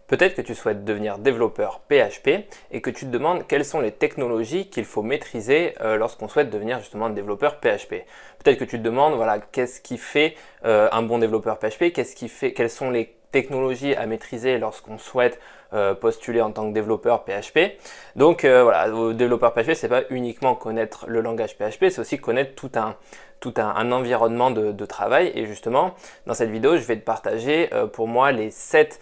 Peut-être que tu souhaites devenir développeur PHP et que tu te demandes quelles sont les technologies qu'il faut maîtriser lorsqu'on souhaite devenir justement développeur PHP. Peut-être que tu te demandes voilà, qu'est-ce qui fait un bon développeur PHP, quelles sont les technologies à maîtriser lorsqu'on souhaite postuler en tant que développeur PHP. Donc voilà, développeur PHP, c'est pas uniquement connaître le langage PHP, c'est aussi connaître tout un environnement de travail. Et justement, dans cette vidéo, je vais te partager pour moi les 7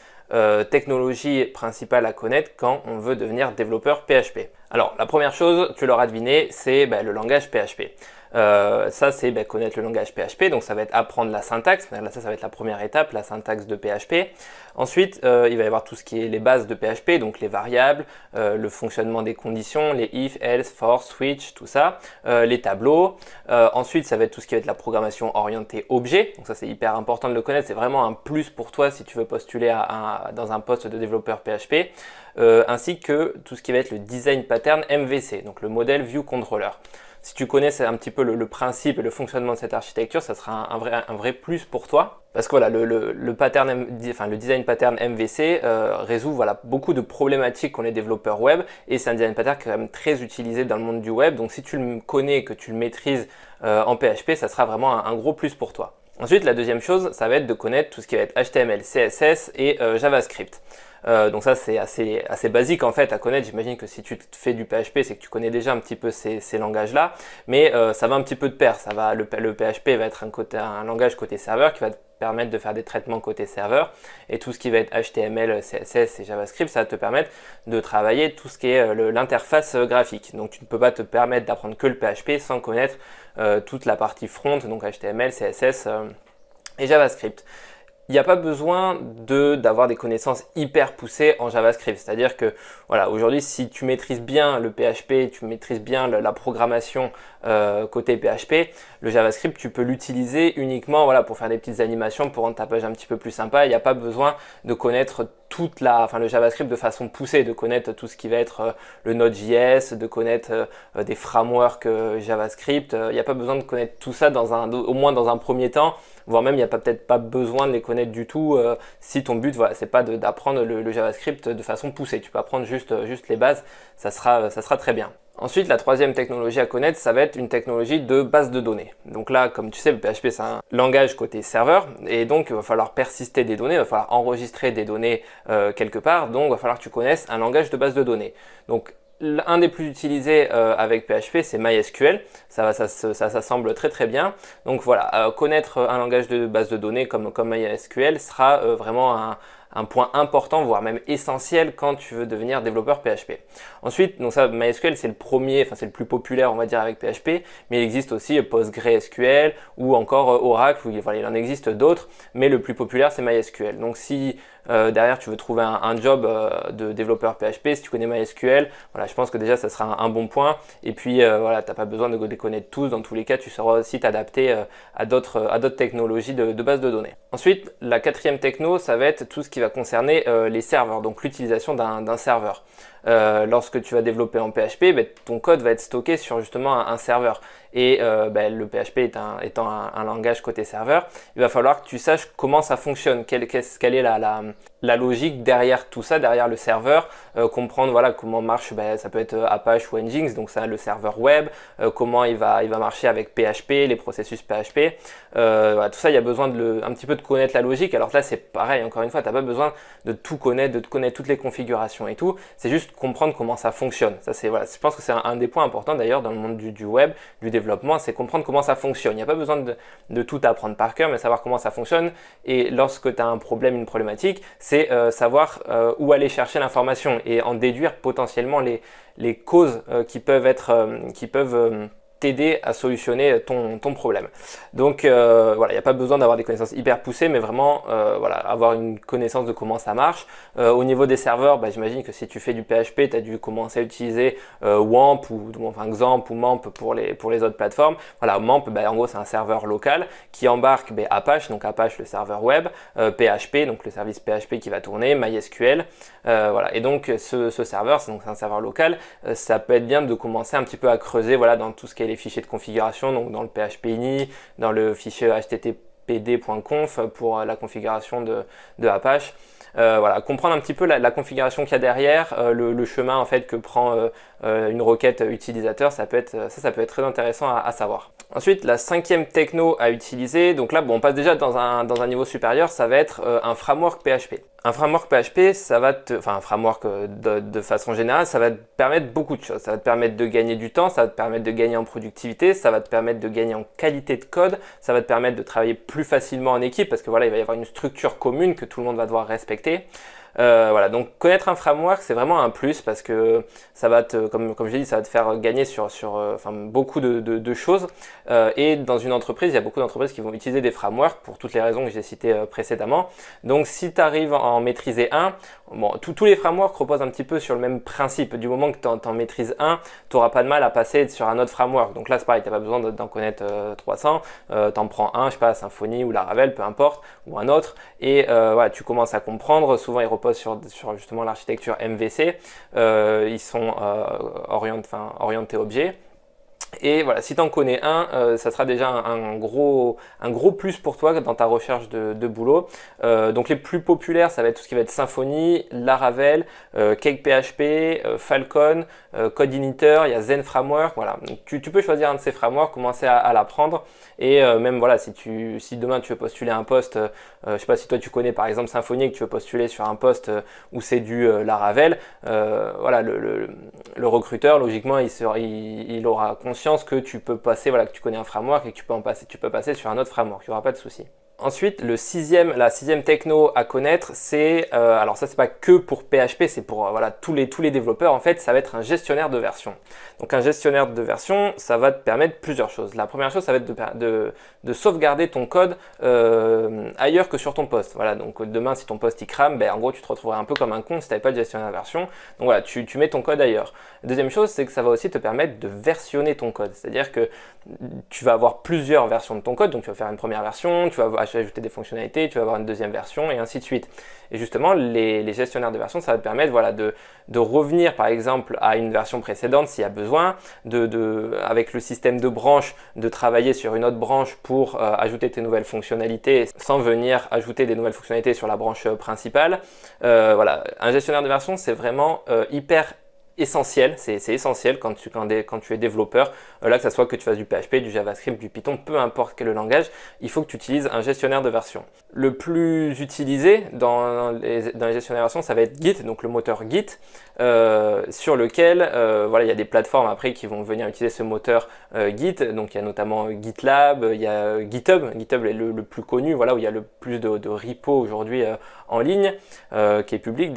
technologies principales à connaître quand on veut devenir développeur PHP. Alors la première chose, tu l'auras deviné, c'est le langage PHP. Ça c'est connaître le langage PHP, donc ça va être apprendre la syntaxe, là, ça va être la première étape, la syntaxe de PHP. Ensuite il va y avoir tout ce qui est les bases de PHP, donc les variables, le fonctionnement des conditions, les if, else, for, switch, tout ça, les tableaux. Ensuite ça va être tout ce qui va être la programmation orientée objet, donc ça c'est hyper important de le connaître, c'est vraiment un plus pour toi si tu veux postuler dans un poste de développeur PHP. Ainsi que tout ce qui va être le design pattern MVC, donc le modèle view controller. Si tu connais un petit peu le principe et le fonctionnement de cette architecture, ça sera un vrai plus pour toi. Parce que voilà, le design pattern MVC résout voilà, beaucoup de problématiques qu'ont les développeurs web, et c'est un design pattern qui est quand même très utilisé dans le monde du web. Donc si tu le connais et que tu le maîtrises en PHP, ça sera vraiment un gros plus pour toi. Ensuite, la deuxième chose, ça va être de connaître tout ce qui va être HTML, CSS et JavaScript. Donc ça c'est assez basique en fait à connaître. J'imagine que si tu fais du PHP, c'est que tu connais déjà un petit peu ces langages-là, mais ça va un petit peu de pair. Le PHP va être un langage côté serveur qui va te permettre de faire des traitements côté serveur, et tout ce qui va être HTML, CSS et JavaScript, ça va te permettre de travailler tout ce qui est l'interface graphique. Donc tu ne peux pas te permettre d'apprendre que le PHP sans connaître toute la partie front, donc HTML, CSS et JavaScript. Il n'y a pas besoin d'avoir des connaissances hyper poussées en JavaScript. C'est-à-dire que voilà, aujourd'hui, si tu maîtrises bien le PHP, tu maîtrises bien la programmation côté PHP, le JavaScript, tu peux l'utiliser uniquement voilà, pour faire des petites animations, pour rendre ta page un petit peu plus sympa. Il n'y a pas besoin de connaître le JavaScript de façon poussée, de connaître tout ce qui va être le Node.js, de connaître des frameworks JavaScript. Il n'y a pas besoin de connaître tout ça au moins dans un premier temps, voire même il n'y a peut-être pas besoin de les connaître du tout si ton but voilà, c'est pas d'apprendre le JavaScript de façon poussée. Tu peux apprendre juste les bases, ça sera très bien. Ensuite, la troisième technologie à connaître, ça va être une technologie de base de données. Donc là, comme tu sais, le PHP, c'est un langage côté serveur, et donc il va falloir persister des données, il va falloir enregistrer des données quelque part, donc il va falloir que tu connaisses un langage de base de données. Donc un des plus utilisés avec PHP, c'est MySQL. Ça semble très bien. Donc voilà, connaître un langage de base de données comme MySQL sera vraiment un point important, voire même essentiel quand tu veux devenir développeur PHP. Ensuite, donc ça, MySQL, c'est le premier, c'est le plus populaire, on va dire, avec PHP, mais il existe aussi PostgreSQL ou encore Oracle, voilà, il en existe d'autres, mais le plus populaire, c'est MySQL. Donc si derrière tu veux trouver un job de développeur PHP, si tu connais MySQL, voilà, je pense que déjà ça sera un bon point. Et puis voilà, t'as pas besoin de les connaître tous. Dans tous les cas, tu sauras aussi t'adapter à d'autres technologies de base de données. Ensuite, la quatrième techno, ça va être tout ce qui va concerner les serveurs, donc l'utilisation d'un serveur. Lorsque tu vas développer en PHP, ton code va être stocké sur justement un serveur. Et le PHP étant un langage côté serveur, il va falloir que tu saches comment ça fonctionne, quelle est la logique derrière tout ça, derrière le serveur, comprendre voilà, comment marche, ça peut être Apache ou Nginx, donc ça le serveur web, comment il va marcher avec PHP, les processus PHP. Voilà, tout ça, il y a besoin un petit peu de connaître la logique. Alors là, c'est pareil, encore une fois, tu n'as pas besoin de tout connaître, de connaître toutes les configurations et tout. C'est juste comprendre comment ça fonctionne. Ça, voilà, je pense que c'est un des points importants d'ailleurs dans le monde du web, du développement, c'est comprendre comment ça fonctionne. Il n'y a pas besoin de tout apprendre par cœur, mais savoir comment ça fonctionne. Et lorsque tu as un problème, une problématique, c'est savoir où aller chercher l'information et en déduire potentiellement les causes qui peuvent t'aider à solutionner ton problème. Donc voilà, il n'y a pas besoin d'avoir des connaissances hyper poussées, mais vraiment voilà, avoir une connaissance de comment ça marche. Au niveau des serveurs, j'imagine que si tu fais du PHP, tu as dû commencer à utiliser WAMP ou XAMPP ou MAMP pour les autres plateformes. Voilà, MAMP, en gros, c'est un serveur local qui embarque Apache, donc Apache le serveur web, PHP, donc le service PHP qui va tourner, MySQL. Voilà, et donc ce serveur, c'est un serveur local, ça peut être bien de commencer un petit peu à creuser voilà, dans tout ce qui est les fichiers de configuration, donc dans le PHP-ini, dans le fichier httpd.conf pour la configuration de Apache. Voilà, comprendre un petit peu la configuration qu'il y a derrière, le chemin en fait que prend une requête utilisateur, ça peut être très intéressant à savoir. Ensuite, la cinquième techno à utiliser, donc là bon, on passe déjà dans un niveau supérieur, ça va être un framework PHP. Un framework PHP, ça va enfin un framework de façon générale, ça va te permettre beaucoup de choses. Ça va te permettre de gagner du temps, ça va te permettre de gagner en productivité, ça va te permettre de gagner en qualité de code, ça va te permettre de travailler plus facilement en équipe parce que voilà, il va y avoir une structure commune que tout le monde va devoir respecter. Voilà, donc connaître un framework, c'est vraiment un plus parce que ça va te, comme je l'ai dit, ça va te faire gagner sur beaucoup de choses. Et dans une entreprise, il y a beaucoup d'entreprises qui vont utiliser des frameworks pour toutes les raisons que j'ai citées précédemment. Donc si tu arrives à en maîtriser un, bon, tous les frameworks reposent un petit peu sur le même principe. Du moment que tu en maîtrises un, tu n'auras pas de mal à passer sur un autre framework. Donc là, c'est pareil, tu n'as pas besoin d'en connaître 300. Tu en prends un, je sais pas, Symfony ou Laravel, peu importe, ou un autre. Et voilà, tu commences à comprendre. Souvent, ils reposent sur justement l'architecture MVC. Ils sont orientés objets. Et voilà, si tu en connais un, ça sera déjà un gros plus pour toi dans ta recherche de boulot. Donc les plus populaires, ça va être tout ce qui va être Symfony, Laravel, CakePHP, Falcon, CodeIgniter, il y a Zen Framework. Voilà, donc tu peux choisir un de ces frameworks, commencer à l'apprendre. Et même voilà, si demain tu veux postuler un poste, je sais pas si toi tu connais par exemple Symfony et que tu veux postuler sur un poste où c'est du Laravel, voilà, le recruteur logiquement il aura conscience que tu peux passer, voilà, que tu connais un framework et que tu peux passer sur un autre framework, il n'y aura pas de souci. Ensuite, la sixième techno à connaître, c'est, alors ça c'est pas que pour PHP, c'est pour voilà, tous les développeurs en fait, ça va être un gestionnaire de version. Donc un gestionnaire de version, ça va te permettre plusieurs choses. La première chose, ça va être de sauvegarder ton code ailleurs que sur ton poste. Voilà, donc demain si ton poste il crame, ben, en gros tu te retrouverais un peu comme un con si tu n'avais pas de gestionnaire de version. Donc voilà, tu mets ton code ailleurs. Deuxième chose, c'est que ça va aussi te permettre de versionner ton code. C'est-à-dire que tu vas avoir plusieurs versions de ton code, donc tu vas faire une première version, tu vas ajouter des fonctionnalités, tu vas avoir une deuxième version et ainsi de suite. Et justement, les gestionnaires de version, ça va te permettre voilà, de revenir par exemple à une version précédente s'il y a besoin, avec le système de branches, de travailler sur une autre branche pour ajouter tes nouvelles fonctionnalités sans venir ajouter des nouvelles fonctionnalités sur la branche principale. Voilà, un gestionnaire de version, c'est vraiment hyper essentiel, c'est essentiel quand tu es développeur, là que ça soit que tu fasses du PHP, du JavaScript, du Python, peu importe quel langage, il faut que tu utilises un gestionnaire de version. Le plus utilisé dans les gestionnaires de version, ça va être Git, donc le moteur Git, sur lequel voilà, il y a des plateformes après qui vont venir utiliser ce moteur Git, donc il y a notamment GitLab, il y a GitHub est le plus connu, voilà, où il y a le plus de repos aujourd'hui en ligne, qui est public,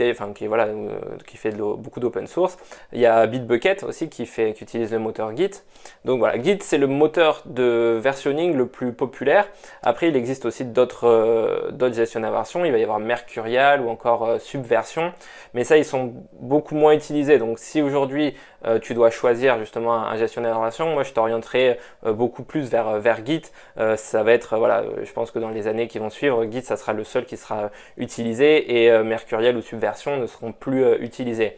qui fait beaucoup d'open source. Il y a Bitbucket aussi qui utilise le moteur Git. Donc voilà, Git c'est le moteur de versionning le plus populaire. Après il existe aussi d'autres gestionnaires de version. Il va y avoir Mercurial ou encore Subversion. Mais ça ils sont beaucoup moins utilisés. Donc si aujourd'hui tu dois choisir justement un gestionnaire de version, moi je t'orienterai beaucoup plus vers Git. Ça va être, voilà, je pense que dans les années qui vont suivre, Git ça sera le seul qui sera utilisé et Mercurial ou Subversion ne seront plus utilisés.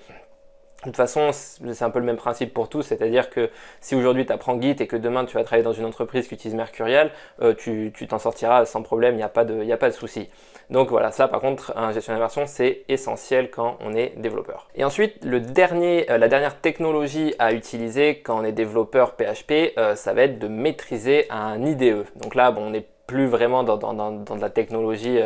De toute façon, c'est un peu le même principe pour tous, c'est-à-dire que si aujourd'hui tu apprends Git et que demain tu vas travailler dans une entreprise qui utilise Mercurial, tu t'en sortiras sans problème, il n'y a pas de souci. Donc voilà, ça par contre, un gestionnaire de version, c'est essentiel quand on est développeur. Et ensuite, la dernière technologie à utiliser quand on est développeur PHP, ça va être de maîtriser un IDE. Donc là, bon, on n'est plus vraiment dans de la technologie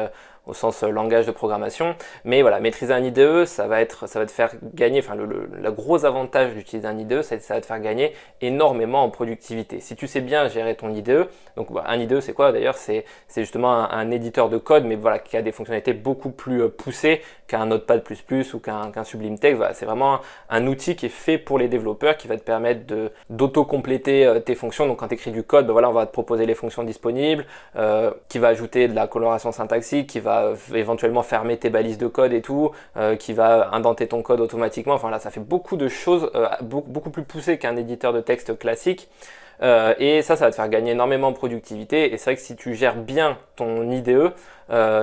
au sens langage de programmation, mais voilà, maîtriser un IDE, ça va te faire gagner, enfin le gros avantage d'utiliser un IDE, ça va te faire gagner énormément en productivité. Si tu sais bien gérer ton IDE, donc un IDE c'est quoi d'ailleurs? C'est justement un éditeur de code, mais voilà, qui a des fonctionnalités beaucoup plus poussées qu'un Notepad++ ou qu'un Sublime Text. Voilà, c'est vraiment un outil qui est fait pour les développeurs, qui va te permettre d'auto-compléter tes fonctions. Donc quand tu écris du code, ben voilà, on va te proposer les fonctions disponibles, qui va ajouter de la coloration syntaxique, qui va éventuellement fermer tes balises de code et tout, qui va indenter ton code automatiquement. Enfin là, ça fait beaucoup de choses beaucoup plus poussées qu'un éditeur de texte classique. et ça va te faire gagner énormément en productivité. Et c'est vrai que si tu gères bien ton IDE,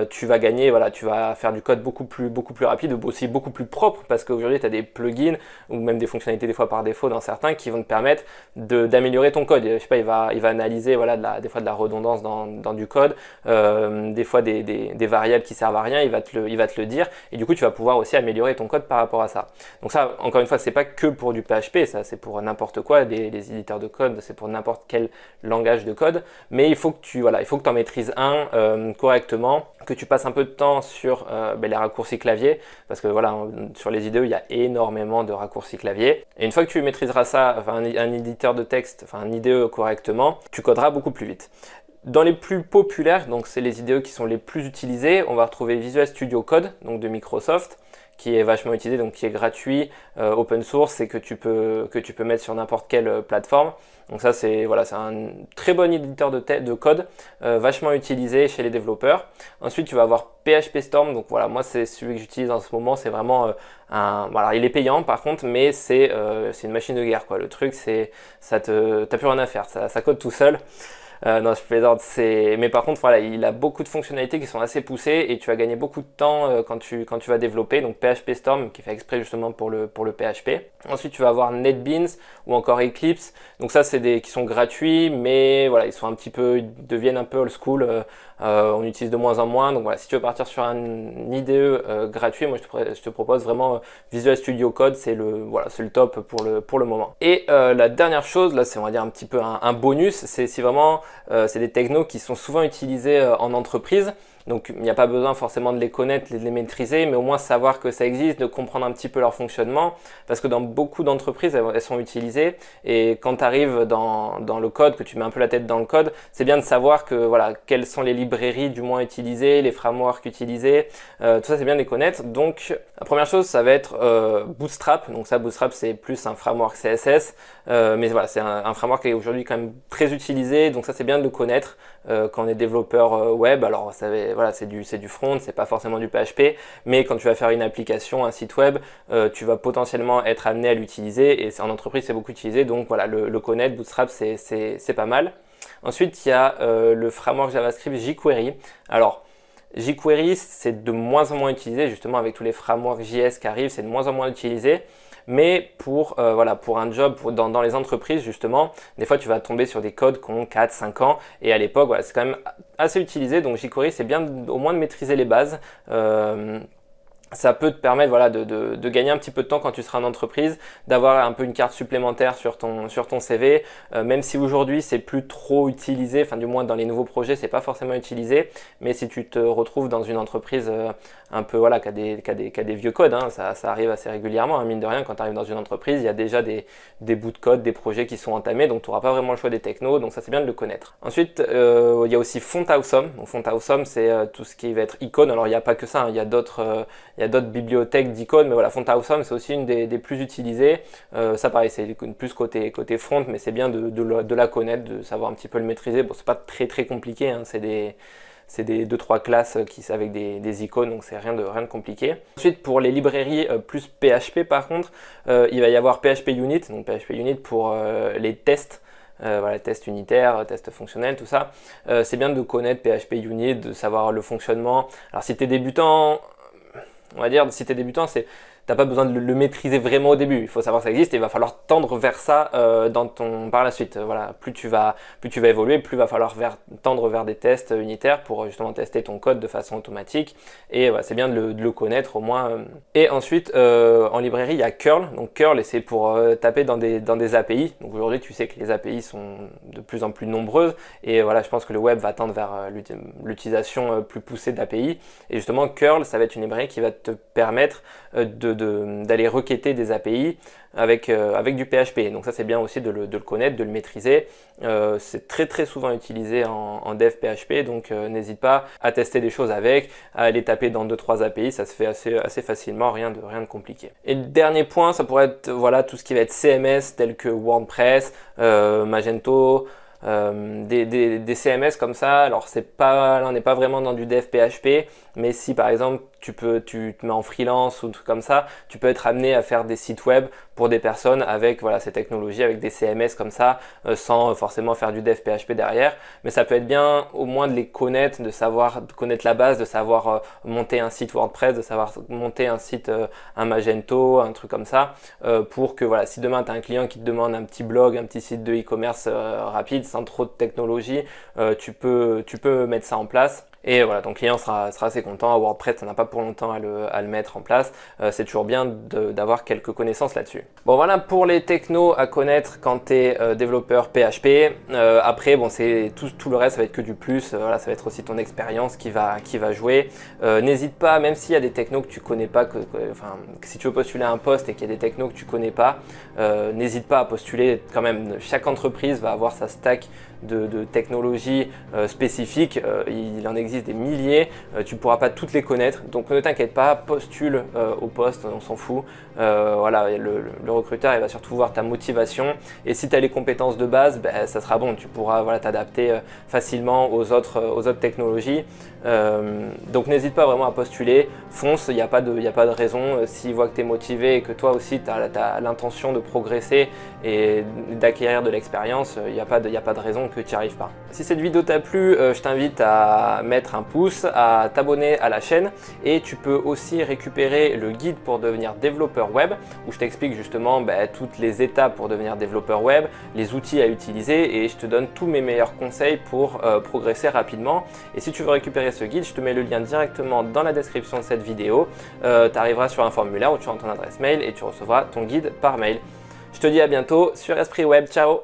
tu vas gagner, voilà, tu vas faire du code beaucoup plus rapide, aussi beaucoup plus propre, parce qu'aujourd'hui tu as des plugins ou même des fonctionnalités des fois par défaut dans certains qui vont te permettre d'améliorer ton code. Je sais pas, il va analyser voilà, des fois de la redondance dans du code, des fois des variables qui servent à rien, il va te le dire, et du coup tu vas pouvoir aussi améliorer ton code par rapport à ça. Donc ça, encore une fois, c'est pas que pour du PHP, ça c'est pour n'importe quoi, les éditeurs de code, c'est pour n'importe quel langage de code, mais il faut que tu en maîtrises un correctement, que tu passes un peu de temps sur les raccourcis clavier, parce que voilà, sur les IDE il y a énormément de raccourcis clavier, et une fois que tu maîtriseras ça, enfin, un éditeur de texte, enfin un IDE correctement, tu coderas beaucoup plus vite. Dans les plus populaires, donc c'est les IDE qui sont les plus utilisés, on va retrouver Visual Studio Code, donc de Microsoft, qui est vachement utilisé, donc qui est gratuit, open source, et que tu peux mettre sur n'importe quelle plateforme. Donc ça c'est un très bon éditeur de code, vachement utilisé chez les développeurs. Ensuite tu vas avoir PHP Storm, donc voilà, moi c'est celui que j'utilise en ce moment, c'est vraiment voilà, il est payant par contre, mais c'est une machine de guerre quoi. Le truc c'est, t'as plus rien à faire, ça code tout seul. Non, je plaisante, mais par contre, voilà, il a beaucoup de fonctionnalités qui sont assez poussées et tu vas gagner beaucoup de temps quand tu vas développer. Donc PHP Storm qui est fait exprès justement pour le PHP. Ensuite, tu vas avoir NetBeans ou encore Eclipse. Donc ça, c'est qui sont gratuits, mais voilà, ils deviennent un peu old school. On utilise de moins en moins. Donc voilà, si tu veux partir sur un IDE gratuit, moi je te propose vraiment Visual Studio Code, c'est le top pour le moment. Et la dernière chose, là, c'est on va dire un petit peu un bonus, c'est si vraiment c'est des technos qui sont souvent utilisés en entreprise. Donc il n'y a pas besoin forcément de les connaître, de les maîtriser, mais au moins savoir que ça existe, de comprendre un petit peu leur fonctionnement, parce que dans beaucoup d'entreprises, elles sont utilisées, et quand tu arrives dans le code, que tu mets un peu la tête dans le code, c'est bien de savoir que voilà, quelles sont les librairies du moins utilisées, les frameworks utilisés, tout ça c'est bien de les connaître. Donc la première chose, ça va être Bootstrap. Donc ça, Bootstrap c'est plus un framework CSS, mais voilà, c'est un framework qui est aujourd'hui quand même très utilisé, donc ça c'est bien de le connaître quand on est développeur web. Alors voilà, c'est du front, c'est pas forcément du PHP, mais quand tu vas faire une application, un site web, tu vas potentiellement être amené à l'utiliser, et en entreprise c'est beaucoup utilisé, donc voilà, le connaître, Bootstrap c'est pas mal. Ensuite il y a le framework JavaScript jQuery. Alors jQuery c'est de moins en moins utilisé, justement avec tous les frameworks JS qui arrivent, c'est de moins en moins utilisé. Mais pour un job, dans les entreprises justement, des fois tu vas tomber sur des codes qui ont 4-5 ans, et à l'époque voilà, c'est quand même assez utilisé, donc jQuery c'est bien au moins de maîtriser les bases. Ça peut te permettre voilà, de gagner un petit peu de temps quand tu seras en entreprise, d'avoir un peu une carte supplémentaire sur ton CV, même si aujourd'hui c'est plus trop utilisé, enfin du moins dans les nouveaux projets c'est pas forcément utilisé, mais si tu te retrouves dans une entreprise un peu voilà, qui a des vieux codes, hein, ça arrive assez régulièrement, hein, mine de rien, quand tu arrives dans une entreprise, il y a déjà des bouts de code, des projets qui sont entamés, donc tu n'auras pas vraiment le choix des technos, donc ça c'est bien de le connaître. Ensuite, il y a aussi FontAwesome. Donc FontAwesome c'est tout ce qui va être icône. Alors il n'y a pas que ça, hein, il y a d'autres bibliothèques d'icônes, mais voilà, FontAwesome c'est aussi une des plus utilisées. Ça pareil, c'est plus côté front, mais c'est bien de la connaître, de savoir un petit peu le maîtriser. Bon, c'est pas très compliqué, hein, c'est des 2-3 classes avec des icônes, donc c'est rien de compliqué. Ensuite, pour les librairies plus PHP par contre, il va y avoir PHP Unit, donc PHP Unit pour les tests. Voilà, tests unitaires, tests fonctionnels, tout ça. C'est bien de connaître PHP Unit, de savoir le fonctionnement. Alors si tu es débutant, on va dire, si tu es débutant, t'as pas besoin de le maîtriser vraiment au début. Il faut savoir que ça existe et il va falloir tendre vers ça par la suite. Voilà, plus tu vas évoluer, plus il va falloir tendre vers des tests unitaires pour justement tester ton code de façon automatique. Et voilà, c'est bien de le connaître au moins. Et ensuite, en librairie, il y a Curl. Donc Curl, c'est pour taper dans des API. Donc aujourd'hui, tu sais que les API sont de plus en plus nombreuses. Et voilà, je pense que le web va tendre vers l'utilisation plus poussée d'API. Et justement, Curl, ça va être une librairie qui va te permettre d'aller requêter des API avec du PHP. Donc ça c'est bien aussi de le connaître, de le maîtriser. C'est très souvent utilisé en dev PHP, donc n'hésite pas à tester des choses avec, à aller taper dans 2-3 API, ça se fait assez facilement, rien de compliqué. Et le dernier point, ça pourrait être voilà, tout ce qui va être CMS tel que WordPress, Magento, des CMS comme ça. Alors là on n'est pas vraiment dans du dev PHP, mais si par exemple tu te mets en freelance ou un truc comme ça, tu peux être amené à faire des sites web pour des personnes avec voilà, ces technologies, avec des CMS comme ça, sans forcément faire du dev PHP derrière. Mais ça peut être bien au moins de les connaître, de connaître la base, de savoir monter un site WordPress, de savoir monter un site, un Magento, un truc comme ça, pour que voilà, si demain tu as un client qui te demande un petit blog, un petit site de e-commerce rapide, sans trop de technologie, tu peux mettre ça en place. Et voilà, ton client sera assez content. WordPress, ça n'a pas pour longtemps à le mettre en place. C'est toujours bien d'avoir quelques connaissances là-dessus. Bon voilà pour les technos à connaître quand tu es développeur PHP. Après, bon, c'est tout le reste, ça va être que du plus. Voilà, ça va être aussi ton expérience qui va jouer. N'hésite pas, même s'il y a des technos que tu connais pas, enfin, si tu veux postuler à un poste et qu'il y a des technos que tu connais pas, n'hésite pas à postuler quand même. Chaque entreprise va avoir sa stack de technologies spécifiques. Il en existe des milliers, tu ne pourras pas toutes les connaître, donc ne t'inquiète pas, postule au poste, on s'en fout. Voilà, le recruteur il va surtout voir ta motivation, et si tu as les compétences de base, ben, ça sera bon, tu pourras voilà, t'adapter facilement aux autres technologies. Donc n'hésite pas vraiment à postuler, fonce, il n'y a pas de raison. S'il voit que tu es motivé et que toi aussi tu as l'intention de progresser et d'acquérir de l'expérience, il n'y a pas de raison que tu n'y arrives pas. Si cette vidéo t'a plu, je t'invite à mettre un pouce, à t'abonner à la chaîne, et tu peux aussi récupérer le guide pour devenir développeur web où je t'explique justement toutes les étapes pour devenir développeur web, les outils à utiliser, et je te donne tous mes meilleurs conseils pour progresser rapidement. Et si tu veux récupérer ce guide, je te mets le lien directement dans la description de cette vidéo. Tu arriveras sur un formulaire où tu rentres ton adresse mail et tu recevras ton guide par mail. Je te dis à bientôt sur Esprit Web, ciao!